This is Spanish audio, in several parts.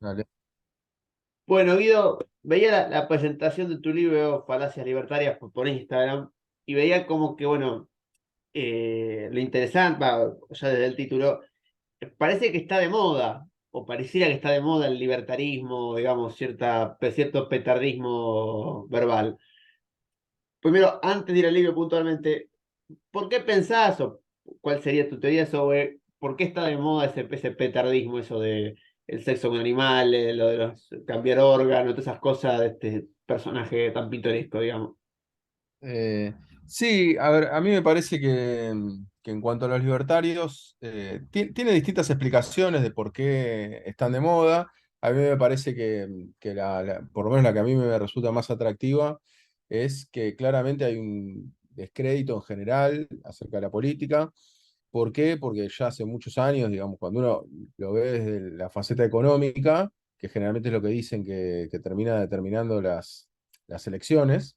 Dale. Bueno, Guido, veía la presentación de tu libro Falacias Libertarias por Instagram y veía como que, bueno, lo interesante, ya desde el título, parece que está de moda, o pareciera que está de moda el libertarismo, digamos, cierto petardismo verbal. Primero, antes de ir al libro puntualmente, ¿por qué pensás o cuál sería tu teoría sobre por qué está de moda ese petardismo, eso de el sexo con animales, lo de los cambiar órganos, todas esas cosas de este personaje tan pintoresco, digamos? Eh, sí, a ver, a mí me parece que en cuanto a los libertarios, tiene distintas explicaciones de por qué están de moda. A mí me parece que por lo menos la que a mí me resulta más atractiva es que claramente hay un descrédito en general acerca de la política. ¿Por qué? Porque ya hace muchos años, digamos, cuando uno lo ve desde la faceta económica, que generalmente es lo que dicen que termina determinando las elecciones,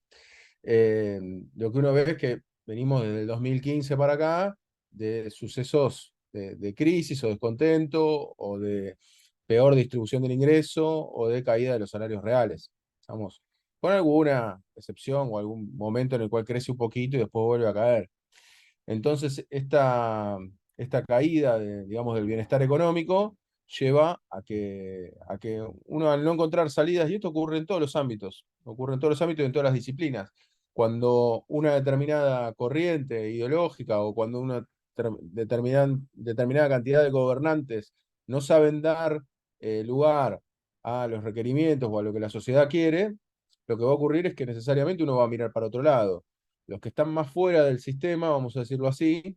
eh, lo que uno ve es que venimos desde el 2015 para acá de sucesos de crisis o descontento o de peor distribución del ingreso o de caída de los salarios reales. Estamos con alguna excepción o algún momento en el cual crece un poquito y después vuelve a caer. Entonces, esta caída digamos, del bienestar económico lleva a que uno al no encontrar salidas, y esto ocurre en todos los ámbitos, ocurre en todos los ámbitos y en todas las disciplinas, cuando una determinada corriente ideológica o cuando una determinada cantidad de gobernantes no saben dar lugar a los requerimientos o a lo que la sociedad quiere, lo que va a ocurrir es que necesariamente uno va a mirar para otro lado. Los que están más fuera del sistema, vamos a decirlo así,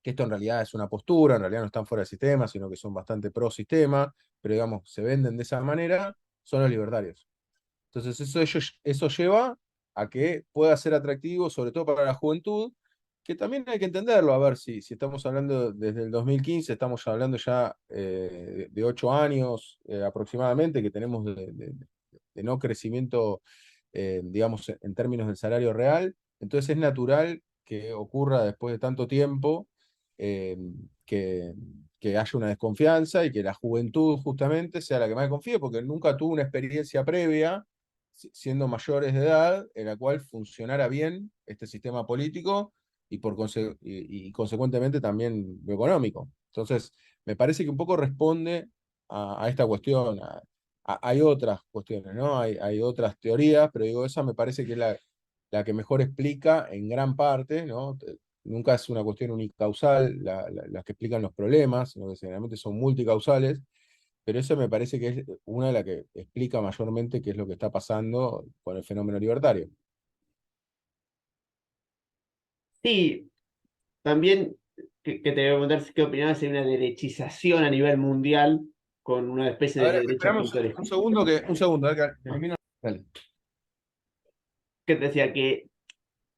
que esto en realidad es una postura, en realidad no están fuera del sistema, sino que son bastante pro sistema, pero digamos, se venden de esa manera, son los libertarios. Entonces eso lleva a que pueda ser atractivo, sobre todo para la juventud, que también hay que entenderlo, a ver si estamos hablando desde el 2015, estamos hablando ya de 8 años aproximadamente, que tenemos de no crecimiento, digamos, en términos del salario real. Entonces es natural que ocurra después de tanto tiempo eh, que, que haya una desconfianza y que la juventud justamente sea la que más confíe, porque nunca tuvo una experiencia previa, siendo mayores de edad, en la cual funcionara bien este sistema político y consecuentemente también lo económico. Entonces, me parece que un poco responde a esta cuestión. Hay otras cuestiones, ¿no? Hay otras teorías, pero digo, esa me parece que es la que mejor explica en gran parte, ¿no? Nunca es una cuestión unicausal las que explican los problemas, sino que generalmente son multicausales, pero eso me parece que es una de las que explica mayormente qué es lo que está pasando con el fenómeno libertario. Sí, también que te voy a preguntar qué opinabas de una derechización a nivel mundial con una especie A de ver, derecha esperamos pintoresca. un segundo, a ver que termino. Dale. Que te decía que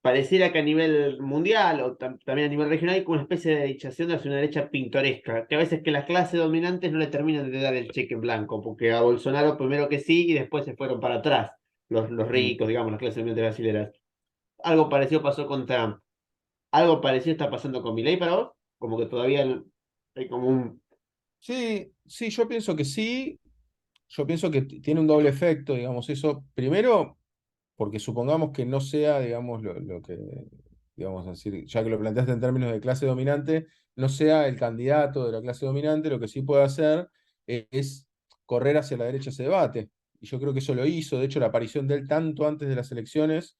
pareciera que a nivel mundial o también a nivel regional hay como una especie de derechación hacia una derecha pintoresca, que a veces que las clases dominantes no le terminan de dar el cheque en blanco, porque a Bolsonaro primero que sí y después se fueron para atrás, los Mm. ricos, digamos, las clases dominantes brasileras. Algo parecido pasó con Trump. Algo parecido está pasando con Milei para vos, como que todavía hay como un... Sí, sí, yo pienso que sí. Yo pienso que tiene un doble efecto, digamos, eso. Primero, porque supongamos que no sea, digamos, lo que, digamos, decir, ya que lo planteaste en términos de clase dominante, no sea el candidato de la clase dominante, lo que sí puede hacer es correr hacia la derecha ese debate. Y yo creo que eso lo hizo. De hecho, la aparición de él tanto antes de las elecciones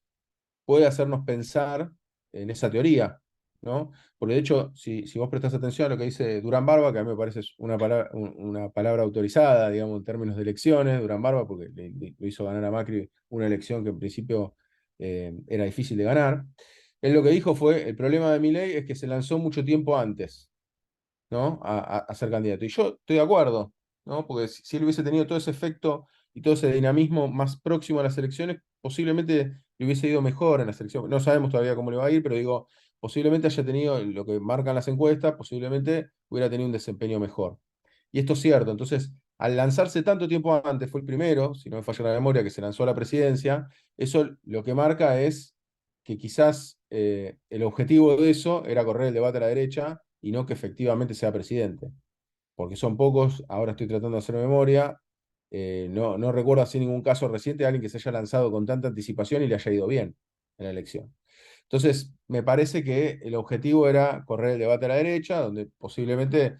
puede hacernos pensar en esa teoría, ¿no? Porque de hecho, si vos prestás atención a lo que dice Durán Barba, que a mí me parece una palabra autorizada, digamos, en términos de elecciones, Durán Barba, porque lo hizo ganar a Macri una elección que en principio era difícil de ganar. Él lo que dijo fue, el problema de Milei es que se lanzó mucho tiempo antes, ¿no? A ser candidato. Y yo estoy de acuerdo, ¿no? Porque si él hubiese tenido todo ese efecto y todo ese dinamismo más próximo a las elecciones, posiblemente le hubiese ido mejor en las elecciones. No sabemos todavía cómo le va a ir, pero digo, posiblemente haya tenido lo que marcan las encuestas, posiblemente hubiera tenido un desempeño mejor. Y esto es cierto. Entonces, al lanzarse tanto tiempo antes, fue el primero, si no me falla la memoria, que se lanzó a la presidencia, eso lo que marca es que quizás el objetivo de eso era correr el debate a la derecha y no que efectivamente sea presidente. porque son pocos, ahora estoy tratando de hacer memoria, no recuerdo así ningún caso reciente de alguien que se haya lanzado con tanta anticipación y le haya ido bien en la elección. Entonces, me parece que el objetivo era correr el debate a la derecha, donde posiblemente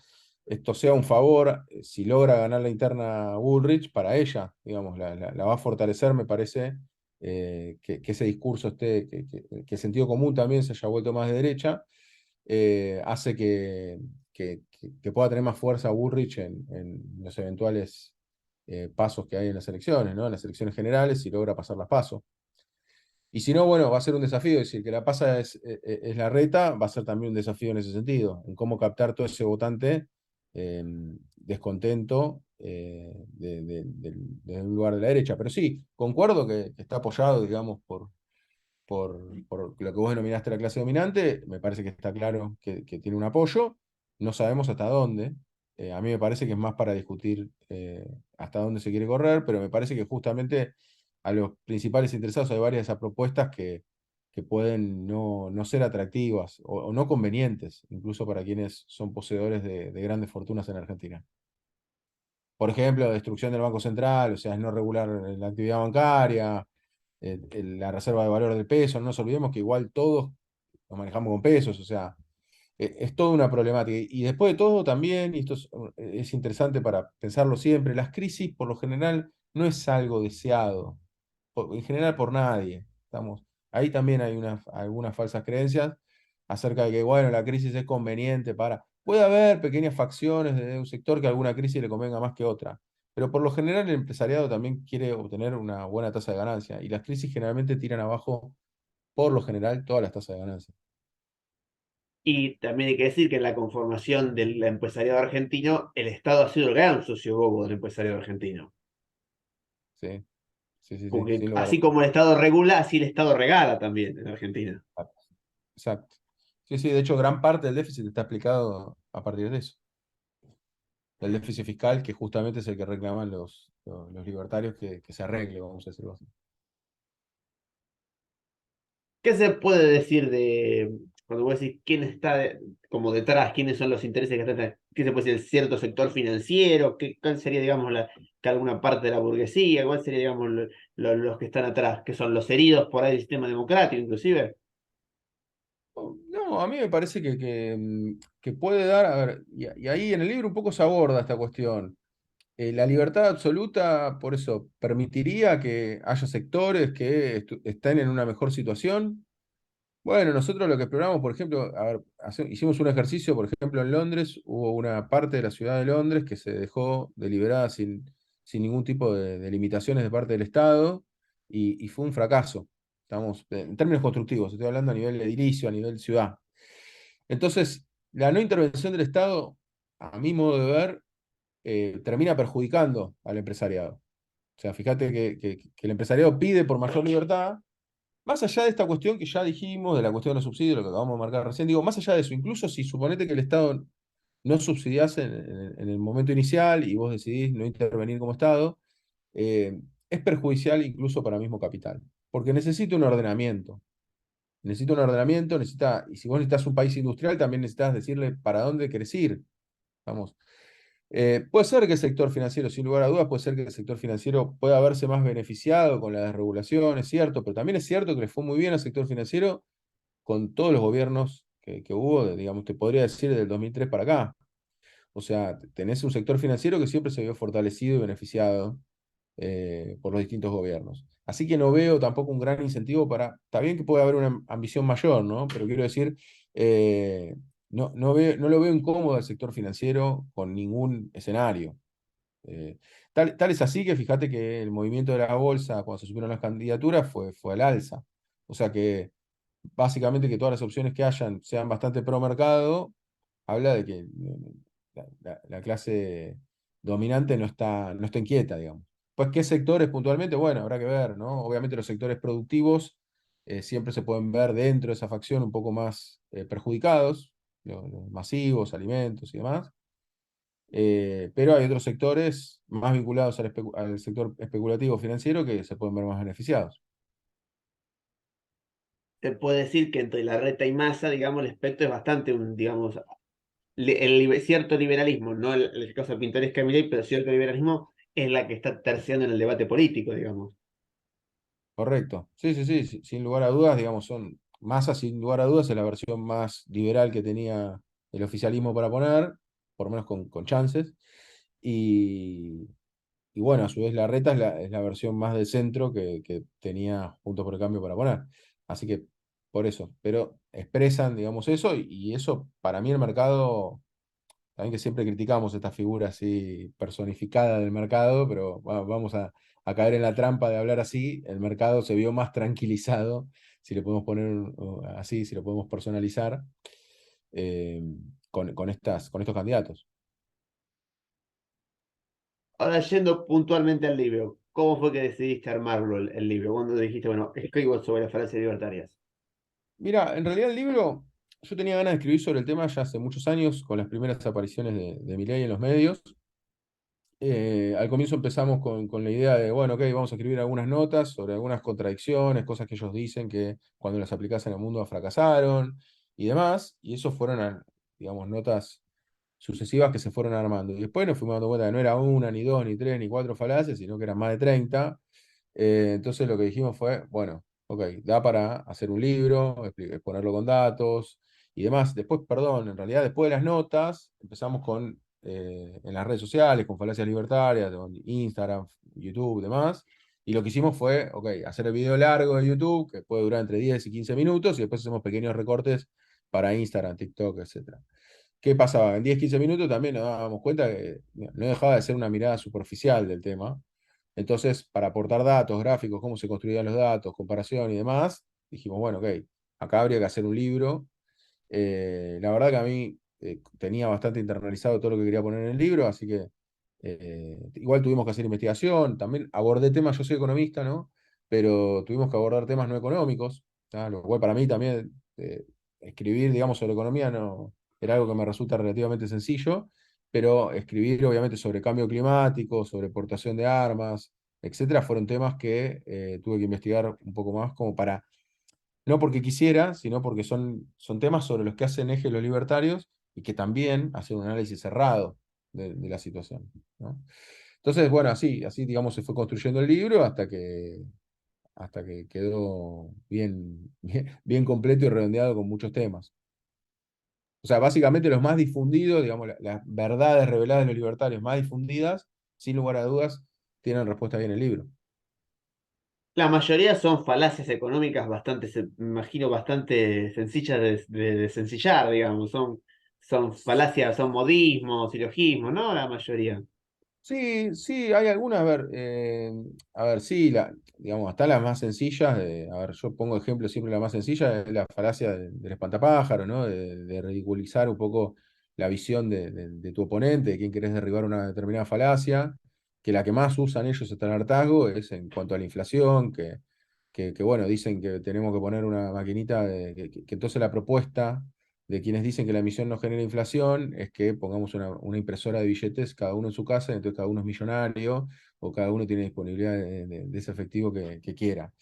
esto sea un favor, si logra ganar la interna Bullrich, para ella, digamos, la va a fortalecer, me parece, que ese discurso esté, que el sentido común también se haya vuelto más de derecha, hace que pueda tener más fuerza Bullrich en los eventuales pasos que hay en las elecciones, ¿no? En las elecciones generales, si logra pasar las pasos. Y si no, bueno, va a ser un desafío, es decir, que la pasa es la reta, va a ser también un desafío en ese sentido, en cómo captar todo ese votante descontento del lugar de la derecha. Pero sí, concuerdo que está apoyado, digamos, por lo que vos denominaste la clase dominante, me parece que está claro que tiene un apoyo, no sabemos hasta dónde. A mí me parece que es más para discutir hasta dónde se quiere correr, pero me parece que justamente a los principales interesados hay varias de esas propuestas que pueden no ser atractivas o no convenientes, incluso para quienes son poseedores de grandes fortunas en Argentina. Por ejemplo, destrucción del Banco Central, o sea, es no regular la actividad bancaria, la reserva de valor del peso, no nos olvidemos que igual todos nos manejamos con pesos, o sea, es toda una problemática. Y después de todo también, y esto es interesante para pensarlo siempre, las crisis por lo general no es algo deseado, en general por nadie. Estamos, ahí también hay algunas falsas creencias acerca de que, bueno, la crisis es conveniente para... Puede haber pequeñas facciones de un sector que a alguna crisis le convenga más que otra, pero por lo general el empresariado también quiere obtener una buena tasa de ganancia y las crisis generalmente tiran abajo, por lo general, todas las tasas de ganancia. Y también hay que decir que en la conformación del empresariado argentino, el Estado ha sido el gran socio bobo del empresariado argentino. Sí, sí, sí, sí, Porque sin lugar a así dudas. como el Estado regula, así el Estado regala también en Argentina. Exacto. Sí, sí, de hecho, gran parte del déficit está explicado a partir de eso. Del déficit fiscal, que justamente es el que reclaman los libertarios que se arregle, vamos a decirlo así. ¿Qué se puede decir de, cuando vos decís quién está como detrás, quiénes son los intereses que están detrás? ¿Qué se puede decir? ¿El cierto sector financiero? ¿Cuál sería, digamos, que alguna parte de la burguesía? ¿Cuál sería, digamos, los que están atrás? ¿Que son los heridos por ahí del sistema democrático, inclusive? No, a mí me parece que puede dar, a ver, y ahí en el libro un poco se aborda esta cuestión. La libertad absoluta, por eso, permitiría que haya sectores que estén en una mejor situación. Bueno, nosotros lo que exploramos, por ejemplo, a ver, hicimos un ejercicio, por ejemplo, en Londres, hubo una parte de la ciudad de Londres que se dejó deliberada sin ningún tipo de limitaciones de parte del Estado y fue un fracaso. Estamos, en términos constructivos, estoy hablando a nivel edilicio, a nivel ciudad. Entonces, la no intervención del Estado, a mi modo de ver, termina perjudicando al empresariado. O sea, fíjate que el empresariado pide por mayor libertad más allá de esta cuestión que ya dijimos, de la cuestión de los subsidios, lo que acabamos de marcar recién, digo, más allá de eso, incluso si suponete que el Estado no subsidiase en el momento inicial y vos decidís no intervenir como Estado, eh, es perjudicial incluso para el mismo capital, porque necesita un ordenamiento. Necesita un ordenamiento, y si vos necesitas un país industrial, también necesitas decirle para dónde querés ir. Vamos. Puede ser que el sector financiero, sin lugar a dudas, puede ser que el sector financiero pueda verse más beneficiado con la desregulación, es cierto, pero también es cierto que le fue muy bien al sector financiero con todos los gobiernos que hubo, digamos, te podría decir del 2003 para acá. O sea, tenés un sector financiero que siempre se vio fortalecido y beneficiado por los distintos gobiernos. Así que no veo tampoco un gran incentivo para, está bien que puede haber una ambición mayor, ¿no? Pero quiero decir, eh, no lo veo incómodo al sector financiero con ningún escenario. Tal es así que fíjate que el movimiento de la bolsa cuando se subieron las candidaturas fue al alza. O sea que básicamente que todas las opciones que hayan sean bastante pro mercado, habla de que la clase dominante no está inquieta, digamos. Pues, ¿qué sectores puntualmente? Bueno, habrá que ver, ¿no? Obviamente los sectores productivos siempre se pueden ver dentro de esa facción un poco más perjudicados, los masivos, alimentos y demás. Pero hay otros sectores más vinculados al sector especulativo financiero que se pueden ver más beneficiados. Se puede decir que entre la reta y masa, digamos, el espectro es bastante, digamos, cierto liberalismo, no el caso pintoresca de Milei, pero cierto liberalismo es la que está terciando en el debate político, digamos. Correcto. Sí, sí, sí, sin lugar a dudas, digamos, son Massa, sin lugar a dudas, es la versión más liberal que tenía el oficialismo para poner, por lo menos con chances. Y, y bueno, a su vez Larreta es la versión más de centro que tenía Juntos por el Cambio para poner. Así que por eso, pero expresan, digamos, eso, y eso para mí el mercado, también que siempre criticamos esta figura así personificada del mercado, pero vamos a caer en la trampa de hablar así. El mercado se vio más tranquilizado, si le podemos poner así, si lo podemos personalizar, eh, con estos candidatos. Ahora, yendo puntualmente al libro, ¿cómo fue que decidiste armarlo el libro? Cuando dijiste, bueno, escribo sobre las falacias libertarias. Mira, en realidad el libro, yo tenía ganas de escribir sobre el tema ya hace muchos años, con las primeras apariciones de Milei en los medios. Al comienzo empezamos con la idea de, bueno, ok, vamos a escribir algunas notas sobre algunas contradicciones, cosas que ellos dicen que cuando las aplicas en el mundo fracasaron y demás, y eso fueron, digamos, notas sucesivas que se fueron armando. Y después nos fuimos dando cuenta que no era una, ni dos, ni tres, ni cuatro falacias, sino que eran más de 30. Entonces lo que dijimos fue, bueno, ok, da para hacer un libro, exponerlo con datos y demás. Después, perdón, en realidad después de las notas empezamos en las redes sociales, con falacias libertarias, con Instagram, YouTube y demás. Y lo que hicimos fue, ok, hacer el video largo de YouTube, que puede durar entre 10 y 15 minutos, y después hacemos pequeños recortes para Instagram, TikTok, etcétera. ¿Qué pasaba? En 10 15 minutos también nos dábamos cuenta que no dejaba de ser una mirada superficial del tema. Entonces, para aportar datos, gráficos, cómo se construían los datos, comparación y demás, dijimos, bueno, ok, acá habría que hacer un libro. La verdad que a mí tenía bastante internalizado todo lo que quería poner en el libro, así que igual tuvimos que hacer investigación, también abordé temas, yo soy economista, ¿no? Pero tuvimos que abordar temas no económicos, ¿tá? Lo cual para mí también escribir, digamos, sobre economía no, era algo que me resulta relativamente sencillo, pero escribir obviamente sobre cambio climático, sobre exportación de armas, etcétera, fueron temas que tuve que investigar un poco más como para no porque quisiera, sino porque son temas sobre los que hacen eje los libertarios y que también hacen un análisis cerrado de la situación, ¿no? Entonces, bueno, así digamos se fue construyendo el libro hasta que quedó bien completo y redondeado con muchos temas. O sea, básicamente los más difundidos, digamos, las verdades reveladas de los libertarios más difundidas, sin lugar a dudas, tienen respuesta ahí en el libro. La mayoría son falacias económicas bastante, me imagino, bastante sencillas de sencillar, digamos. Son falacias, son modismos, silogismos, ¿no? La mayoría. Sí, sí, hay algunas, a ver, sí, digamos, hasta las más sencillas, a ver, yo pongo ejemplo siempre la más sencilla, es la falacia del espantapájaro, ¿no? De ridiculizar un poco la visión de tu oponente, de quién querés derribar una determinada falacia, que la que más usan ellos hasta el hartazgo es en cuanto a la inflación, que, bueno, dicen que tenemos que poner una maquinita, que entonces la propuesta de quienes dicen que la emisión no genera inflación es que pongamos una impresora de billetes cada uno en su casa, entonces cada uno es millonario o cada uno tiene disponibilidad de ese efectivo que quiera.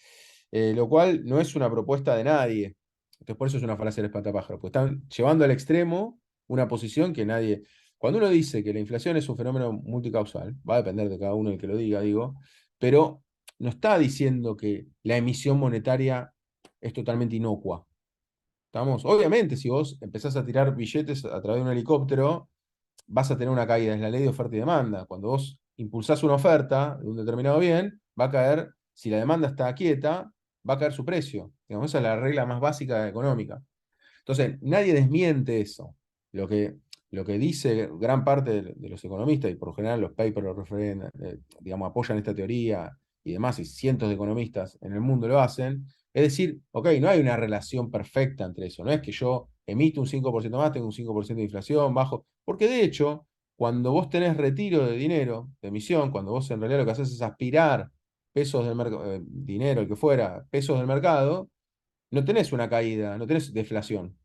Lo cual no es una propuesta de nadie. Entonces por eso es una falacia del espantapájaro, pues están llevando al extremo una posición que nadie... Cuando uno dice que la inflación es un fenómeno multicausal, va a depender de cada uno el que lo diga, digo, pero no está diciendo que la emisión monetaria es totalmente inocua. ¿Estamos? Obviamente, si vos empezás a tirar billetes a través de un helicóptero, vas a tener una caída, es la ley de oferta y demanda. Cuando vos impulsás una oferta de un determinado bien, va a caer, si la demanda está quieta, va a caer su precio. Digamos, esa es la regla más básica económica. Entonces, nadie desmiente eso. Lo que, lo que dice gran parte de los economistas, y por lo general los papers lo referen, digamos, apoyan esta teoría y demás, y cientos de economistas en el mundo lo hacen, es decir, ok, no hay una relación perfecta entre eso. No es que yo emito un 5% más, tengo un 5% de inflación, bajo, porque de hecho, cuando vos tenés retiro de dinero, de emisión, cuando vos en realidad lo que haces es aspirar pesos del mercado, dinero, el que fuera, pesos del mercado, no tenés una caída, no tenés deflación.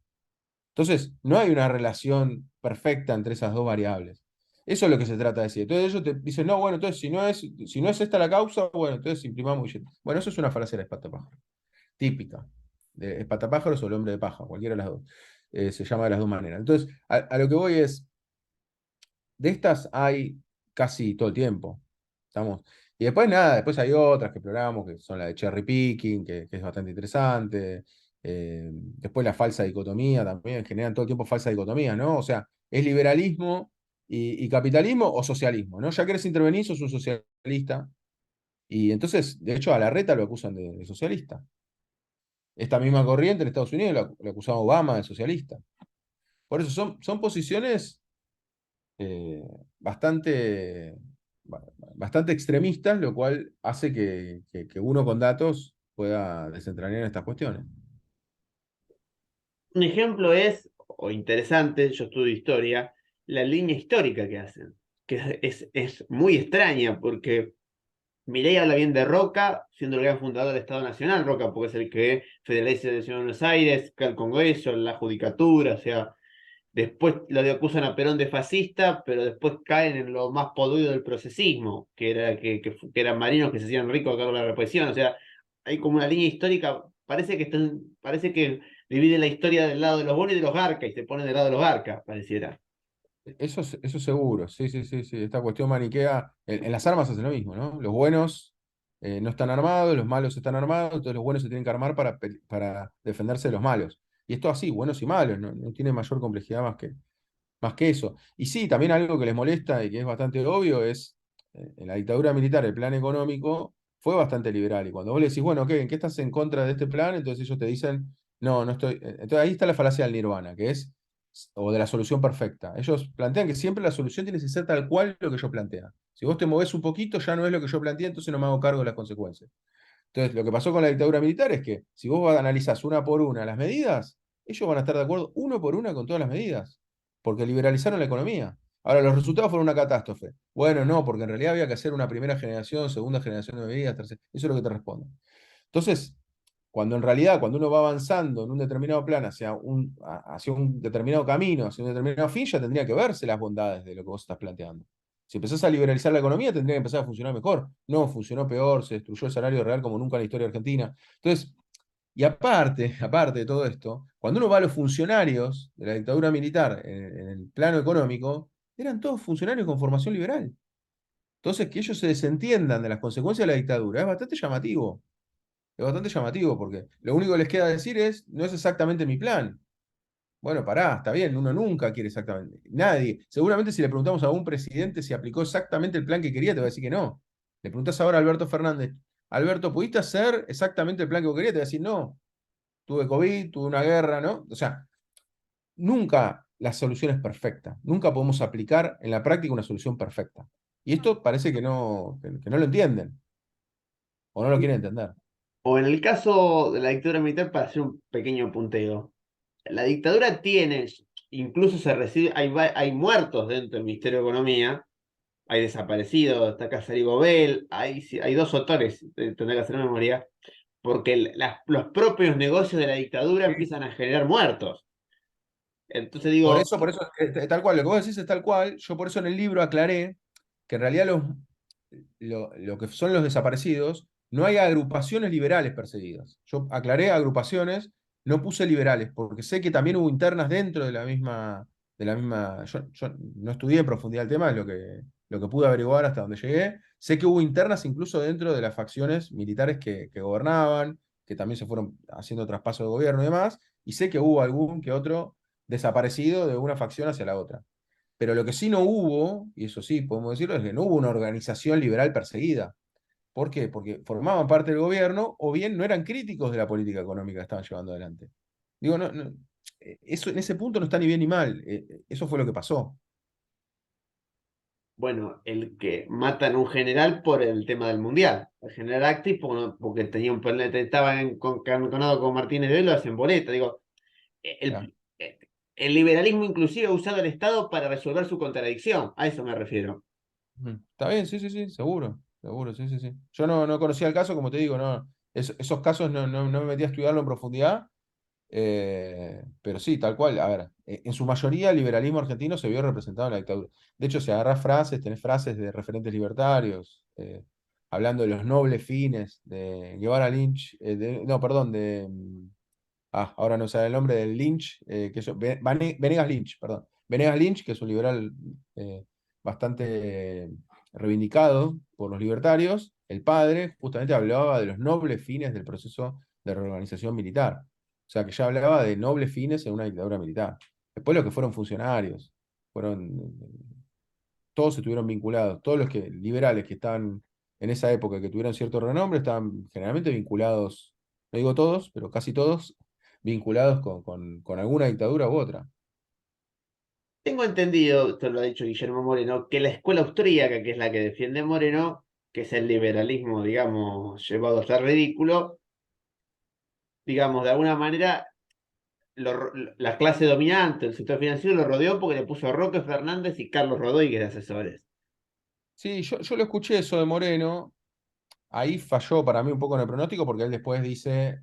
Entonces, no hay una relación perfecta entre esas dos variables. Eso es lo que se trata de decir. Entonces ellos te dicen, no, bueno, entonces si no es esta la causa, bueno, entonces imprimamos billetes. Bueno, eso es una falacia del espantapájaro, típica. De espantapájaros o el hombre de paja, cualquiera de las dos. se llama de las dos maneras. Entonces, a lo que voy es, de estas hay casi todo el tiempo. ¿Estamos? Y después nada, después hay otras que exploramos, que son la de cherry picking, que es bastante interesante. Después la falsa dicotomía también, generan todo el tiempo falsa dicotomía, ¿no? O sea, es liberalismo y capitalismo o socialismo, ¿no? Ya querés intervenir, sos un socialista. Y entonces, de hecho, a Larreta lo acusan de socialista. Esta misma corriente en Estados Unidos lo acusaba Obama de socialista. Por eso son posiciones eh, bastante, bastante extremistas, lo cual hace que uno con datos pueda desentrañar estas cuestiones. Un ejemplo es, o interesante, yo estudio historia, la línea histórica que hacen, que es muy extraña porque Milei habla bien de Roca, siendo el gran fundador del Estado Nacional, Roca, porque es el que federaliza la Ciudad de Buenos Aires, que el Congreso, la Judicatura, o sea, después lo acusan a Perón de fascista, pero después caen en lo más podrido del procesismo, que era que eran marinos que se hacían ricos a cargo de la represión. O sea, hay como una línea histórica, parece que divide la historia del lado de los buenos y de los garcas, y se pone del lado de los garcas, pareciera. Eso seguro, sí, sí, sí, sí. Esta cuestión maniquea, en las armas hace lo mismo, ¿no? Los buenos no están armados, los malos están armados, entonces los buenos se tienen que armar para defenderse de los malos. Y esto así, buenos y malos, no tiene mayor complejidad más que eso. Y sí, también algo que les molesta y que es bastante obvio es, en la dictadura militar, el plan económico fue bastante liberal. Y cuando vos le decís, bueno, ¿qué? ¿En qué estás en contra de este plan? Entonces ellos te dicen, no, no estoy. Entonces ahí está la falacia del nirvana, que es, o de la solución perfecta. Ellos plantean que siempre la solución tiene que ser tal cual lo que yo plantea. Si vos te movés un poquito, ya no es lo que yo planteé, entonces no me hago cargo de las consecuencias. Entonces, lo que pasó con la dictadura militar es que si vos analizás una por una las medidas, ellos van a estar de acuerdo uno por una con todas las medidas, porque liberalizaron la economía. Ahora, los resultados fueron una catástrofe. Bueno, no, porque en realidad había que hacer una primera generación, segunda generación de medidas, tercera. Eso es lo que te respondo. Entonces, cuando en realidad, cuando uno va avanzando en un determinado plan hacia un determinado camino, hacia un determinado fin, ya tendría que verse las bondades de lo que vos estás planteando. Si empezás a liberalizar la economía, tendría que empezar a funcionar mejor. No, funcionó peor, se destruyó el salario real como nunca en la historia argentina. Entonces, y aparte de todo esto, cuando uno va a los funcionarios de la dictadura militar en el plano económico, eran todos funcionarios con formación liberal. Entonces, que ellos se desentiendan de las consecuencias de la dictadura es bastante llamativo. Es bastante llamativo porque lo único que les queda decir es, no es exactamente mi plan. Bueno, pará, está bien, uno nunca quiere exactamente. Nadie. Seguramente si le preguntamos a un presidente si aplicó exactamente el plan que quería, te va a decir que no. Le preguntás ahora a Alberto Fernández, Alberto, ¿pudiste hacer exactamente el plan que vos querías? Te va a decir, no, tuve COVID, tuve una guerra, ¿no? O sea, nunca la solución es perfecta. Nunca podemos aplicar en la práctica una solución perfecta. Y esto parece que no lo entienden o no lo quieren entender. O en el caso de la dictadura militar, para hacer un pequeño punteo, la dictadura tiene, incluso se recibe, hay muertos dentro del Ministerio de Economía, hay desaparecidos, está Casarí Gobel, hay dos autores, tendré que hacer memoria, porque los propios negocios de la dictadura empiezan a generar muertos. Entonces digo, Por eso, tal cual, lo que vos decís es tal cual. Yo por eso en el libro aclaré que en realidad lo que son los desaparecidos, no hay agrupaciones liberales perseguidas. Yo aclaré agrupaciones, no puse liberales, porque sé que también hubo internas dentro de la misma. Yo no estudié en profundidad el tema, es lo que pude averiguar hasta donde llegué. Sé que hubo internas incluso dentro de las facciones militares que gobernaban, que también se fueron haciendo traspaso de gobierno y demás, y sé que hubo algún que otro desaparecido de una facción hacia la otra. Pero lo que sí no hubo, y eso sí podemos decirlo, es que no hubo una organización liberal perseguida. ¿Por qué? Porque formaban parte del gobierno o bien no eran críticos de la política económica que estaban llevando adelante. Digo, eso en ese punto no está ni bien ni mal. Eso fue lo que pasó. bueno, el que matan a un general por el tema del mundial. El general Actis, porque tenía un problema, estaba enconado con Martínez de Velo, hacen boleta. Digo, Ya. el liberalismo inclusive ha usado el Estado para resolver su contradicción. A eso me refiero. Ujú. Está bien, sí, sí, sí, seguro. Seguro, sí, sí, sí. Yo no conocía el caso, como te digo, no. Esos casos no me metí a estudiarlo en profundidad. Pero sí, tal cual. A ver, en su mayoría el liberalismo argentino se vio representado en la dictadura. De hecho, si agarrás frases, tenés frases de referentes libertarios, hablando de los nobles fines de Guevara Lynch, no, perdón, ahora no sale el nombre del Lynch, que es Venegas Lynch, perdón. Venegas Lynch, que es un liberal bastante reivindicado por los libertarios. El padre justamente hablaba de los nobles fines del proceso de reorganización militar. O sea, que ya hablaba de nobles fines en una dictadura militar. Después los que fueron funcionarios, fueron, todos estuvieron vinculados, todos los liberales que estaban en esa época que tuvieron cierto renombre, estaban generalmente vinculados, no digo todos, pero casi todos, vinculados con alguna dictadura u otra. Tengo entendido, esto lo ha dicho Guillermo Moreno, que la escuela austríaca, que es la que defiende Moreno, que es el liberalismo, digamos, llevado hasta el ridículo, digamos, de alguna manera, la clase dominante, el sector financiero lo rodeó porque le puso a Roque Fernández y Carlos Rodríguez de asesores. Sí, yo lo escuché eso de Moreno, ahí falló para mí un poco en el pronóstico porque él después dice,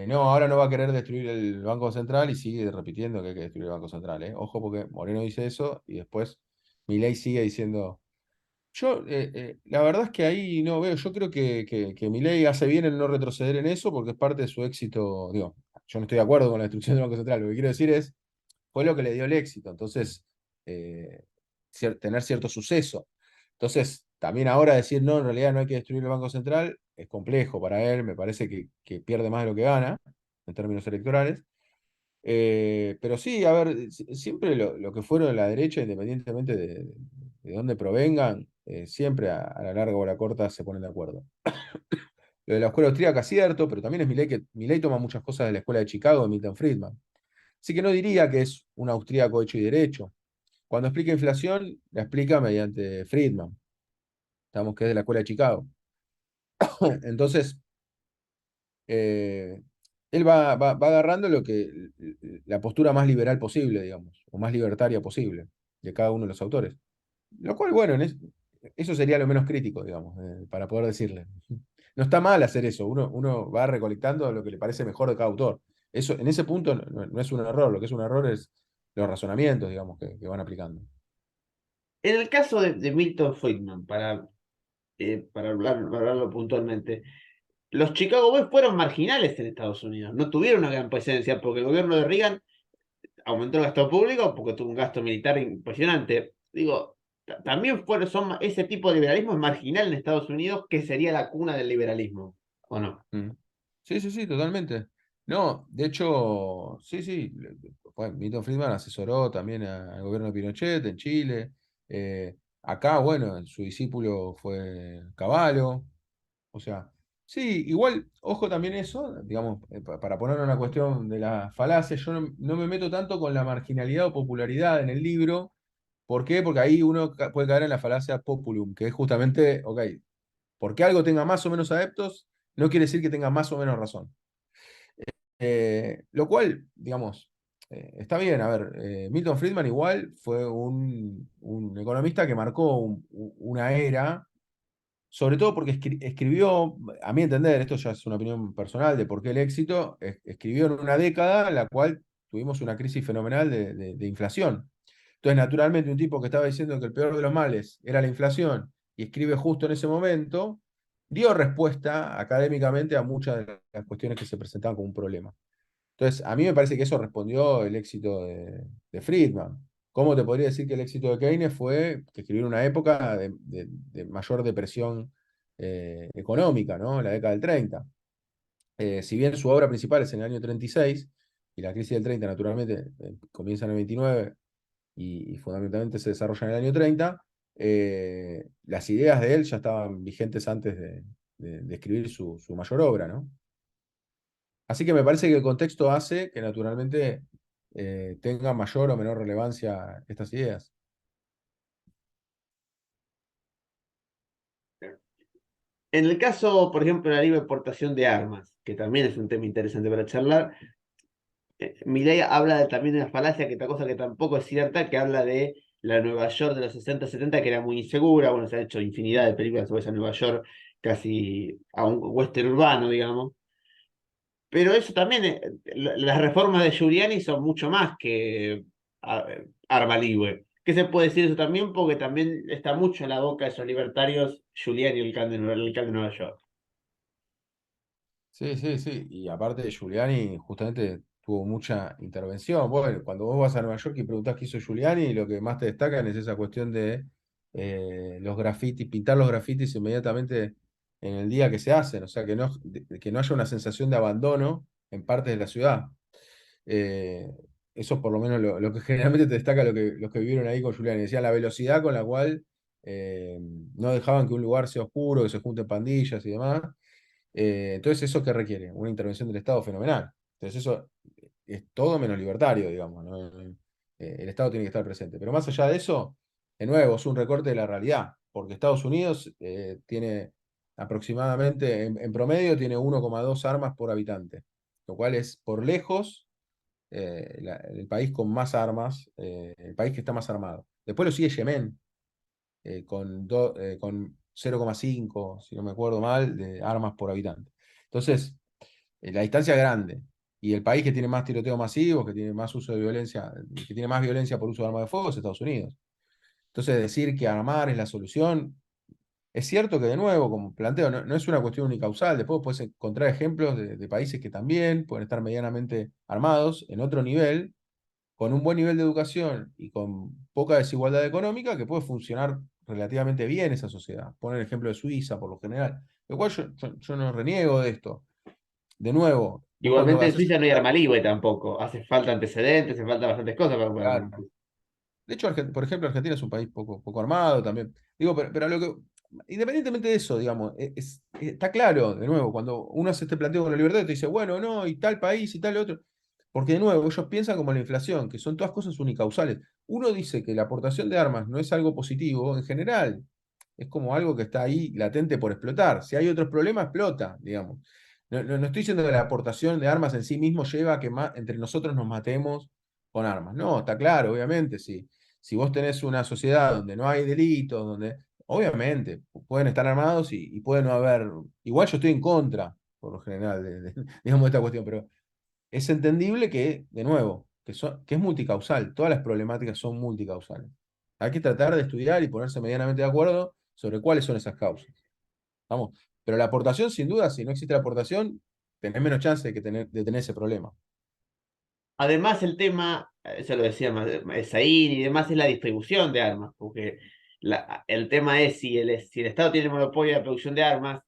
no, ahora no va a querer destruir el Banco Central y sigue repitiendo que hay que destruir el Banco Central. Ojo porque Moreno dice eso y después Milei sigue diciendo. Yo, la verdad es que ahí no veo, yo creo que Milei hace bien en no retroceder en eso porque es parte de su éxito, digo, yo no estoy de acuerdo con la destrucción del Banco Central, lo que quiero decir es, fue lo que le dio el éxito, entonces, eh, tener cierto suceso. Entonces, también ahora decir, no, en realidad no hay que destruir el Banco Central, es complejo para él, me parece que pierde más de lo que gana en términos electorales. Pero sí, a ver, siempre lo que fueron la derecha, independientemente de dónde provengan, siempre a la larga o a la corta se ponen de acuerdo. Lo de la escuela austríaca es cierto, pero también es Milei que Milei toma muchas cosas de la escuela de Chicago de Milton Friedman. Así que no diría que es un austríaco hecho y derecho. Cuando explica inflación, la explica mediante Friedman, estamos que es de la escuela de Chicago. Entonces, eh, él va agarrando la postura más liberal posible, digamos, o más libertaria posible de cada uno de los autores. Lo cual, bueno, eso sería lo menos crítico, digamos, para poder decirle. No está mal hacer eso, uno va recolectando lo que le parece mejor de cada autor. Eso, en ese punto no es un error, lo que es un error es los razonamientos, digamos, que van aplicando. En el caso de Milton Friedman, para hablarlo puntualmente, los Chicago Boys fueron marginales en Estados Unidos, no tuvieron una gran presencia porque el gobierno de Reagan aumentó el gasto público porque tuvo un gasto militar impresionante. Digo, también ese tipo de liberalismo es marginal en Estados Unidos, que sería la cuna del liberalismo, ¿o no? Mm. Sí, sí, sí, totalmente. No, de hecho, sí, sí. Bueno, Milton Friedman asesoró también al gobierno de Pinochet en Chile. Acá, bueno, su discípulo fue Cavallo. O sea, sí, igual, ojo también eso, digamos, para poner una cuestión de la falacia, yo no me meto tanto con la marginalidad o popularidad en el libro. ¿Por qué? Porque ahí uno puede caer en la falacia populum, que es justamente, ok, porque algo tenga más o menos adeptos, no quiere decir que tenga más o menos razón. Lo cual, digamos, está bien. A ver, Milton Friedman igual fue un economista que marcó una era, sobre todo porque escribió, a mi entender, esto ya es una opinión personal de por qué el éxito, escribió en una década en la cual tuvimos una crisis fenomenal de inflación. Entonces, naturalmente, un tipo que estaba diciendo que el peor de los males era la inflación y escribe justo en ese momento, dio respuesta académicamente a muchas de las cuestiones que se presentaban como un problema. Entonces, a mí me parece que eso respondió el éxito de Friedman. ¿Cómo te podría decir que el éxito de Keynes fue que escribió en una época de mayor depresión económica, ¿no? La década del 30. Si bien su obra principal es en el año 36, y la crisis del 30 naturalmente comienza en el 29 y fundamentalmente se desarrolla en el año 30, las ideas de él ya estaban vigentes antes de escribir su mayor obra, ¿no? Así que me parece que el contexto hace que naturalmente tenga mayor o menor relevancia estas ideas. En el caso, por ejemplo, de la libre exportación de armas, que también es un tema interesante para charlar, Milei habla también de una falacia, que otra cosa que tampoco es cierta, que habla de la Nueva York de los 60-70, que era muy insegura. Bueno, se han hecho infinidad de películas sobre esa Nueva York, casi a un western urbano, digamos. Pero eso también, las reformas de Giuliani son mucho más que arma libre. ¿Qué se puede decir de eso también? Porque también está mucho en la boca de esos libertarios, Giuliani, el alcalde de Nueva York. Sí, sí, sí. Y aparte Giuliani justamente tuvo mucha intervención. Bueno, cuando vos vas a Nueva York y preguntás qué hizo Giuliani, lo que más te destacan es esa cuestión de los grafitis, pintar los grafitis inmediatamente en el día que se hacen. O sea, que no haya una sensación de abandono en partes de la ciudad. Eh, Eso es por lo menos lo que generalmente te destaca los que vivieron ahí con Giuliani. Decía la velocidad con la cual no dejaban que un lugar sea oscuro, que se junten pandillas y demás. Entonces, ¿eso qué requiere? Una intervención del Estado fenomenal. Entonces, eso es todo menos libertario, digamos, ¿no? El Estado tiene que estar presente. Pero más allá de eso, de nuevo, es un recorte de la realidad, porque Estados Unidos tiene aproximadamente, en promedio, tiene 1,2 armas por habitante, lo cual es por lejos el país con más armas, el país que está más armado. Después lo sigue Yemen, con 0,5, si no me acuerdo mal, de armas por habitante. Entonces, la distancia es grande. Y el país que tiene más tiroteos masivos, que tiene más uso de violencia, que tiene más violencia por uso de armas de fuego es Estados Unidos. Entonces, decir que armar es la solución, es cierto que de nuevo, como planteo, no es una cuestión unicausal. Después puedes encontrar ejemplos de países que también pueden estar medianamente armados en otro nivel, con un buen nivel de educación y con poca desigualdad económica, que puede funcionar relativamente bien esa sociedad. Poner el ejemplo de Suiza, por lo general. Lo cual yo no reniego de esto. De nuevo, vos cuando Igualmente en haces... Suiza no hay arma libre tampoco. Hace falta antecedentes, hace falta bastantes cosas para poder Claro. armar. De hecho, por ejemplo, Argentina es un país poco armado también. Digo, pero independientemente de eso, digamos, está claro, de nuevo, cuando uno hace este planteo con la libertad, te dice, bueno, no, y tal país y tal otro. Porque de nuevo, ellos piensan como la inflación, que son todas cosas unicausales. Uno dice que la aportación de armas no es algo positivo en general, es como algo que está ahí latente por explotar. Si hay otros problemas, explota, digamos. No estoy diciendo que la aportación de armas en sí mismo lleva a que entre nosotros nos matemos con armas. No, está claro, obviamente, sí. Si vos tenés una sociedad donde no hay delitos, donde obviamente pueden estar armados y puede no haber, igual yo estoy en contra, por lo general, digamos, de esta cuestión, pero es entendible que, de nuevo, que es multicausal, todas las problemáticas son multicausales. Hay que tratar de estudiar y ponerse medianamente de acuerdo sobre cuáles son esas causas. Vamos, pero la aportación, sin duda, si no existe la aportación, tenés menos chance de tener ese problema. Además, el tema, eso lo decía Saín y demás, es la distribución de armas, porque el tema es si el Estado tiene monopolio de la producción de armas,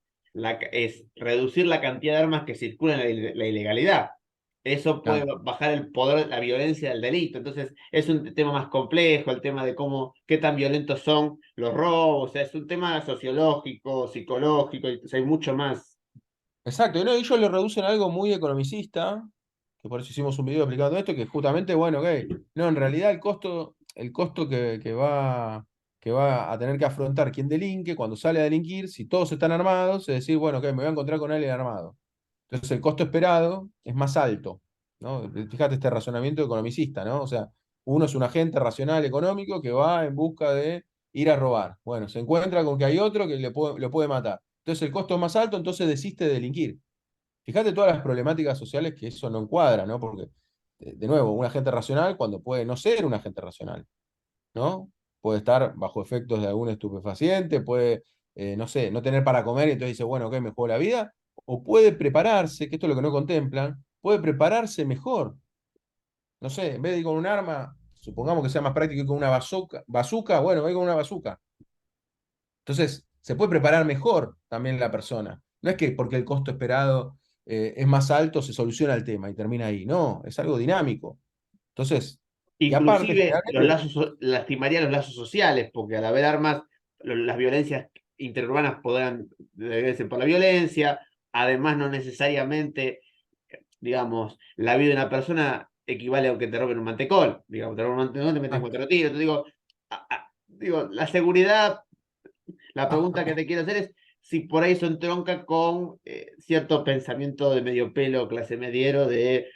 es reducir la cantidad de armas que circulan en la ilegalidad. Eso puede Claro. bajar el poder, la violencia del delito. Entonces, es un tema más complejo, el tema de qué tan violentos son los robos, o sea, es un tema sociológico, psicológico, o sea, hay mucho más. Exacto, y no, ellos lo reducen a algo muy economicista, que por eso hicimos un video explicando esto, que justamente, bueno, ok, no, en realidad el costo que va a tener que afrontar quien delinque cuando sale a delinquir, si todos están armados, es decir, bueno, ok, me voy a encontrar con alguien armado. Entonces el costo esperado es más alto, ¿no? Fíjate este razonamiento economicista, ¿no? O sea, uno es un agente racional económico que va en busca de ir a robar. Bueno, se encuentra con que hay otro que lo puede matar. Entonces el costo es más alto, entonces desiste de delinquir. Fíjate todas las problemáticas sociales que eso no encuadra, ¿no? Porque, de nuevo, un agente racional cuando puede no ser un agente racional, ¿no? Puede estar bajo efectos de algún estupefaciente, puede, no sé, no tener para comer y entonces dice, bueno, ok, me juego la vida, o puede prepararse, que esto es lo que no contemplan, puede prepararse mejor. No sé, en vez de ir con un arma, supongamos que sea más práctico ir con una bazooka, bueno, voy con una bazooka. Entonces, se puede preparar mejor también la persona. No es que porque el costo esperado es más alto se soluciona el tema y termina ahí. No, es algo dinámico. Entonces, y aparte, Inclusive los generalmente, lazos, lastimaría los lazos sociales, porque al haber armas, las violencias interurbanas podrán deberse por la violencia, además no necesariamente, digamos, la vida de una persona equivale a que te roben un mantecol, digamos, te roban un mantecol, te meten exacto. 4 tiros, te digo, digo, la seguridad, la pregunta que te quiero hacer es si por ahí se entronca con cierto pensamiento de medio pelo, clase mediero, de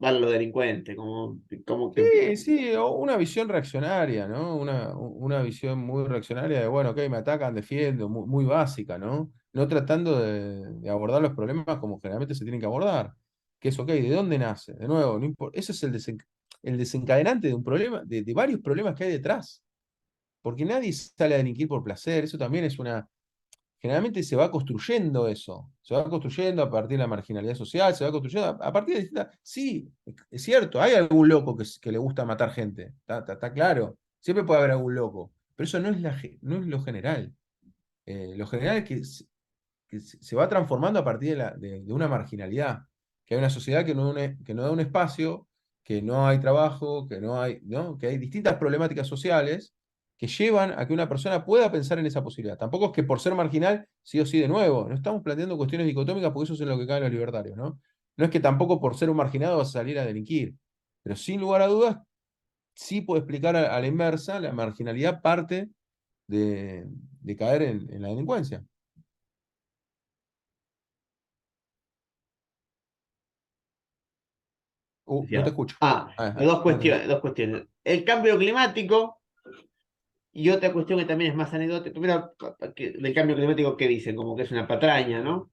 van los delincuentes, como que Sí, sí, o una visión reaccionaria, ¿no? Una visión muy reaccionaria de, bueno, ok, me atacan, defiendo, muy básica, ¿no? No tratando de abordar los problemas como generalmente se tienen que abordar. Que es, ok, ¿de dónde nace? De nuevo, no ese es el desencadenante de un problema, de varios problemas que hay detrás. Porque nadie sale a delinquir por placer, eso también es una... generalmente se va construyendo eso, se va construyendo a partir de la marginalidad social, se va construyendo a partir de distintas... Sí, es cierto, hay algún loco que le gusta matar gente, está claro, siempre puede haber algún loco, pero eso no es, no es lo general. Lo general es que se va transformando a partir de una marginalidad, que hay una sociedad que no da un espacio, que no hay trabajo, que no hay, ¿no? Que hay distintas problemáticas sociales que llevan a que una persona pueda pensar en esa posibilidad. Tampoco es que por ser marginal, sí o sí de nuevo, no estamos planteando cuestiones dicotómicas porque eso es en lo que caen los libertarios, ¿no? No es que tampoco por ser un marginado vas a salir a delinquir, pero sin lugar a dudas, sí puedo explicar a la inversa, la marginalidad parte de caer en la delincuencia. No te Decía, escucho. dos No te escucho. cuestiones, dos cuestiones. El cambio climático y otra cuestión que también es más anecdótica. Primero, del cambio climático, ¿qué dicen? Como que es una patraña, ¿no?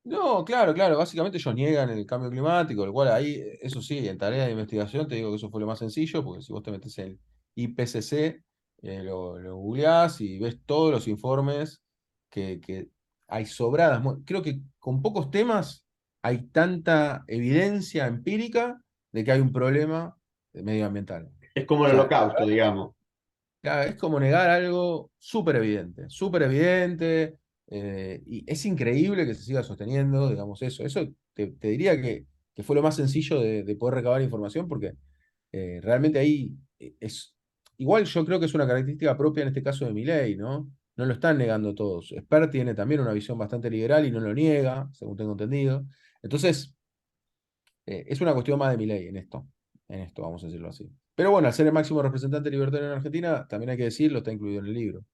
No, claro, claro. Básicamente ellos niegan el cambio climático, lo cual ahí, eso sí, en tarea de investigación te digo que eso fue lo más sencillo, porque si vos te metes en el IPCC, lo googleás y ves todos los informes que hay sobradas. Creo que con pocos temas hay tanta evidencia empírica de que hay un problema medioambiental. Es como O el sea, holocausto, digamos. claro, es como negar algo súper evidente, y es increíble que se siga sosteniendo, digamos, eso. Eso te diría que fue lo más sencillo de poder recabar información, porque realmente ahí es. Igual yo creo que es una característica propia en este caso de Milei, ¿no? No lo están negando todos. Esper tiene también una visión bastante liberal y no lo niega, según tengo entendido. Entonces, es una cuestión más de Milei en esto, vamos a decirlo así. Pero bueno, al ser el máximo representante libertario en Argentina, también hay que decirlo, está incluido en el libro.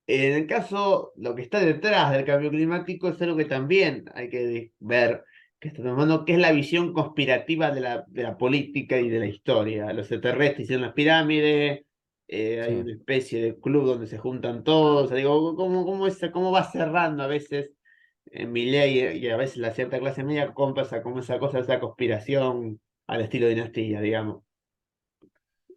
En el caso, lo que está detrás del cambio climático es algo que también hay que ver, que está tomando, que es la visión conspirativa de la política y de la historia. Los extraterrestres hicieron las pirámides, Sí. hay una especie de club donde se juntan todos. O sea, digo, ¿cómo va cerrando a veces en Milei y a veces la cierta clase media compra como esa cosa, esa conspiración al estilo dinastía, digamos?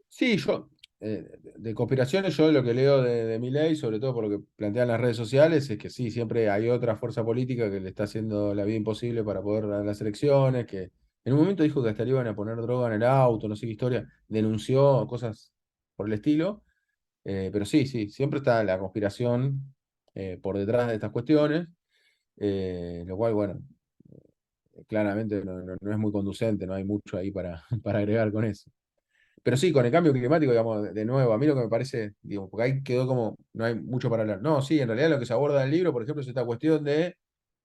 Sí, yo, de conspiraciones, yo lo que leo de Milei, sobre todo por lo que plantean las redes sociales, es que sí, siempre hay otra fuerza política que le está haciendo la vida imposible para poder ganar las elecciones, que en un momento dijo que hasta le iban a poner droga en el auto, no sé qué historia, denunció cosas por el estilo, pero sí, sí, siempre está la conspiración por detrás de estas cuestiones, lo cual, bueno, claramente no es muy conducente, no hay mucho ahí para, para agregar con eso. Pero sí, con el cambio climático, digamos, de nuevo, a mí lo que me parece, digo, porque ahí quedó como, no hay mucho para hablar. No, sí, en realidad lo que se aborda en el libro, por ejemplo, es esta cuestión de,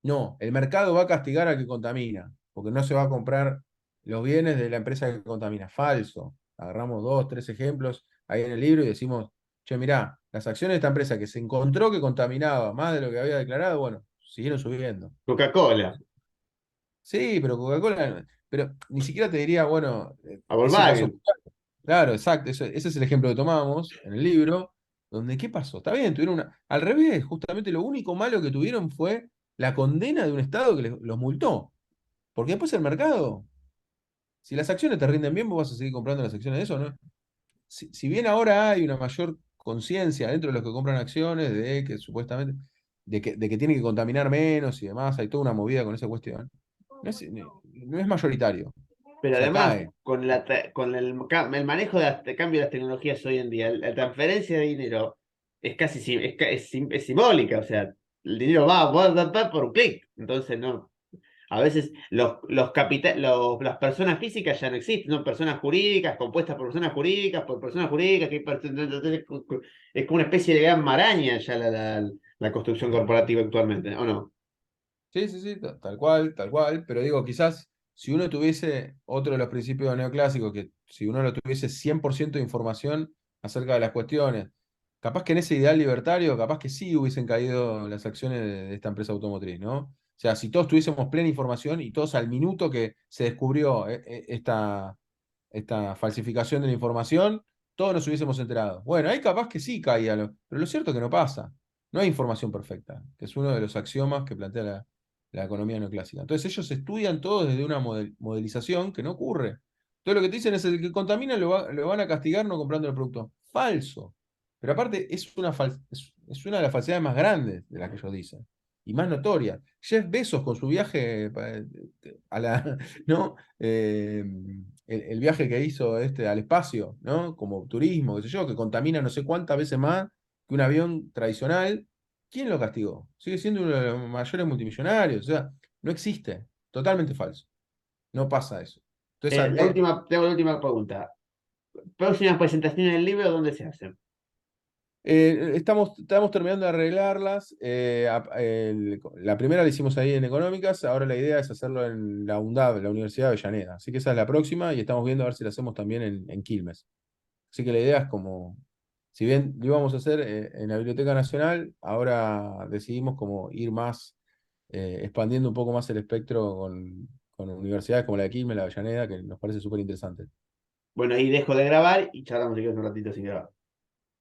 no, el mercado va a castigar al que contamina, porque no se va a comprar los bienes de la empresa que contamina. Falso. Agarramos dos, tres ejemplos ahí en el libro y decimos, che, mirá, las acciones de esta empresa que se encontró que contaminaba más de lo que había declarado, bueno, siguieron subiendo. Coca-Cola, Sí, pero Coca-Cola, pero ni siquiera te diría, bueno, a ese caso. Volkswagen. Claro, exacto. Ese es el ejemplo que tomamos en el libro, donde ¿qué pasó? Está bien, tuvieron una. Al revés, justamente lo único malo que tuvieron fue la condena de un Estado que los multó. Porque después el mercado, si las acciones te rinden bien, vos vas a seguir comprando las acciones de eso, ¿no? Si bien ahora hay una mayor conciencia dentro de los que compran acciones de que supuestamente, de que tienen que contaminar menos y demás, hay toda una movida con esa cuestión. No es mayoritario. O Pero sea, además, cae. con el manejo de cambio de las tecnologías hoy en día, la transferencia de dinero es casi es simbólica, o sea, el dinero va por un clic. Entonces, no. A veces las personas físicas ya no existen, son personas jurídicas, compuestas por personas jurídicas, entonces, es como una especie de gran maraña ya la construcción corporativa actualmente, ¿o no? Sí, sí, sí, tal cual, pero digo, quizás si uno tuviese otro de los principios neoclásicos, que si uno lo tuviese 100% de información acerca de las cuestiones, capaz que en ese ideal libertario, capaz que sí hubiesen caído las acciones de esta empresa automotriz, ¿no? O sea, si todos tuviésemos plena información y todos al minuto que se descubrió esta falsificación de la información, todos nos hubiésemos enterado. Bueno, ahí capaz que sí caía, pero lo cierto es que no pasa. No hay información perfecta, que es uno de los axiomas que plantea la economía neoclásica. Entonces ellos estudian todo desde una modelización que no ocurre. Entonces lo que te dicen es el que contamina lo van a castigar no comprando el producto. Falso. Pero aparte es Es una de las falsedades más grandes de las que ellos dicen. Y más notoria. Jeff Bezos con su viaje a la, ¿no? El viaje que hizo al espacio, ¿no? Como turismo, qué sé yo, que contamina no sé cuántas veces más que un avión tradicional. ¿Quién lo castigó? Sigue siendo uno de los mayores multimillonarios. O sea, no existe. Totalmente falso. No pasa eso. Entonces, Tengo la última pregunta. Próximas presentaciones del libro, ¿dónde se hacen? estamos terminando de arreglarlas. La primera la hicimos ahí en Económicas, ahora la idea es hacerlo en la UNDAV, la Universidad de Avellaneda. Así que esa es la próxima y estamos viendo a ver si la hacemos también en Quilmes. Así que la idea es como, si bien lo íbamos a hacer en la Biblioteca Nacional, ahora decidimos como ir más, expandiendo un poco más el espectro con universidades como la de Quilmes, la de Avellaneda, que nos parece súper interesante. Bueno, ahí dejo de grabar y charlamos si quieres un ratito sin grabar.